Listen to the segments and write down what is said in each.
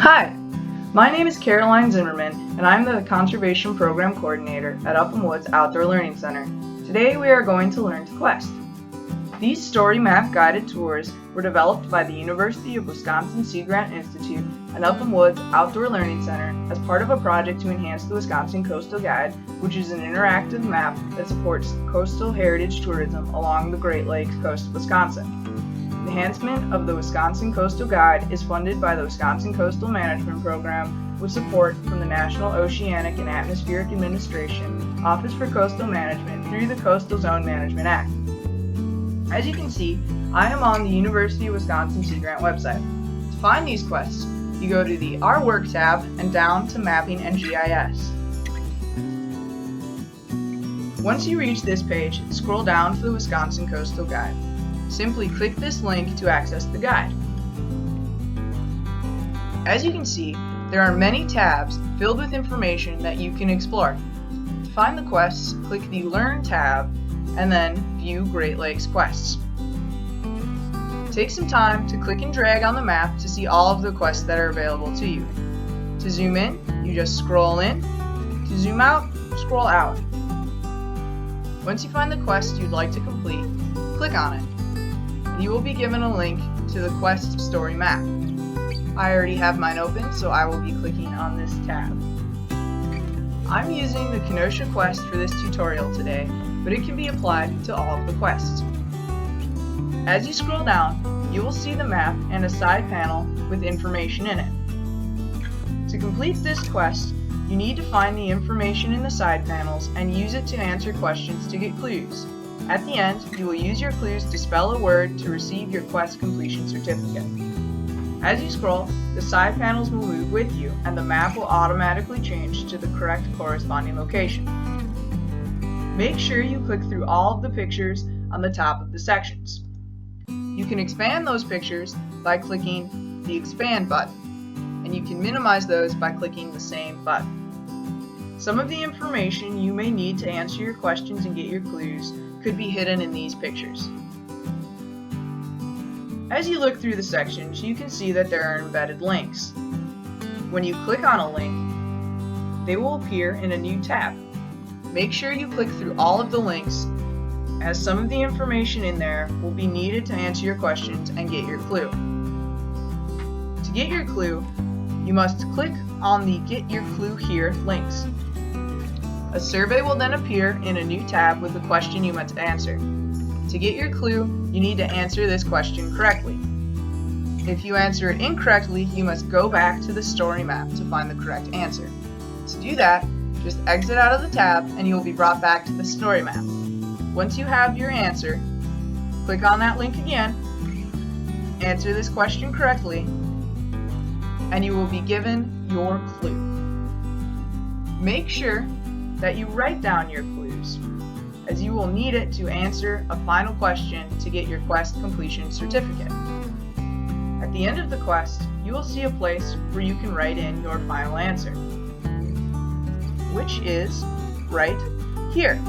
Hi, my name is Caroline Zimmerman, and I'm the Conservation Program Coordinator at Upham Woods Outdoor Learning Center. Today we are going to learn to quest. These story map guided tours were developed by the University of Wisconsin Sea Grant Institute and Upham Woods Outdoor Learning Center as part of a project to enhance the Wisconsin Coastal Guide, which is an interactive map that supports coastal heritage tourism along the Great Lakes coast of Wisconsin. The enhancement of the Wisconsin Coastal Guide is funded by the Wisconsin Coastal Management Program with support from the National Oceanic and Atmospheric Administration, Office for Coastal Management through the Coastal Zone Management Act. As you can see, I am on the University of Wisconsin Sea Grant website. To find these quests, you go to the Our Work tab and down to Mapping and GIS. Once you reach this page, scroll down to the Wisconsin Coastal Guide. Simply click this link to access the guide. As you can see, there are many tabs filled with information that you can explore. To find the quests, click the Learn tab and then View Great Lakes Quests. Take some time to click and drag on the map to see all of the quests that are available to you. To zoom in, you just scroll in. To zoom out, scroll out. Once you find the quest you'd like to complete, click on it. You will be given a link to the quest story map. I already have mine open, so I will be clicking on this tab. I'm using the Kenosha quest for this tutorial today, but it can be applied to all of the quests. As you scroll down, you will see the map and a side panel with information in it. To complete this quest, you need to find the information in the side panels and use it to answer questions to get clues. At the end, you will use your clues to spell a word to receive your quest completion certificate. As you scroll, the side panels will move with you and the map will automatically change to the correct corresponding location. Make sure you click through all of the pictures on the top of the sections. You can expand those pictures by clicking the Expand button, and you can minimize those by clicking the same button. Some of the information you may need to answer your questions and get your clues could be hidden in these pictures. As you look through the sections, you can see that there are embedded links. When you click on a link, they will appear in a new tab. Make sure you click through all of the links, as some of the information in there will be needed to answer your questions and get your clue. To get your clue, you must click on the Get Your Clue Here links. A survey will then appear in a new tab with the question you must answer. To get your clue, you need to answer this question correctly. If you answer it incorrectly, you must go back to the story map to find the correct answer. To do that, just exit out of the tab and you will be brought back to the story map. Once you have your answer, click on that link again, answer this question correctly, and you will be given your clue. Make sure that you write down your clues, as you will need it to answer a final question to get your quest completion certificate. At the end of the quest, you will see a place where you can write in your final answer, which is right here.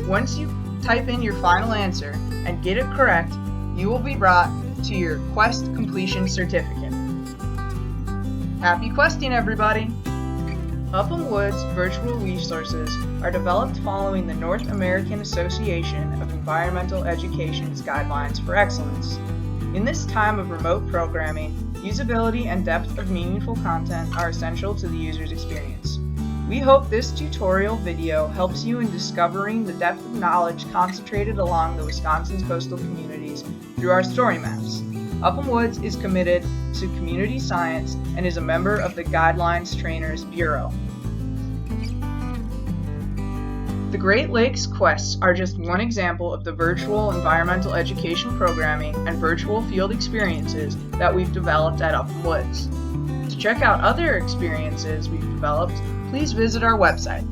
Once you type in your final answer and get it correct, you will be brought to your quest completion certificate. Happy questing, everybody! Upham Woods virtual resources are developed following the North American Association of Environmental Education's Guidelines for Excellence. In this time of remote programming, usability and depth of meaningful content are essential to the user's experience. We hope this tutorial video helps you in discovering the depth of knowledge concentrated along the Wisconsin's coastal communities through our story maps. Upham Woods is committed to community science and is a member of the Guidelines Trainers Bureau. The Great Lakes Quests are just one example of the virtual environmental education programming and virtual field experiences that we've developed at Upham Woods. To check out other experiences we've developed, please visit our website.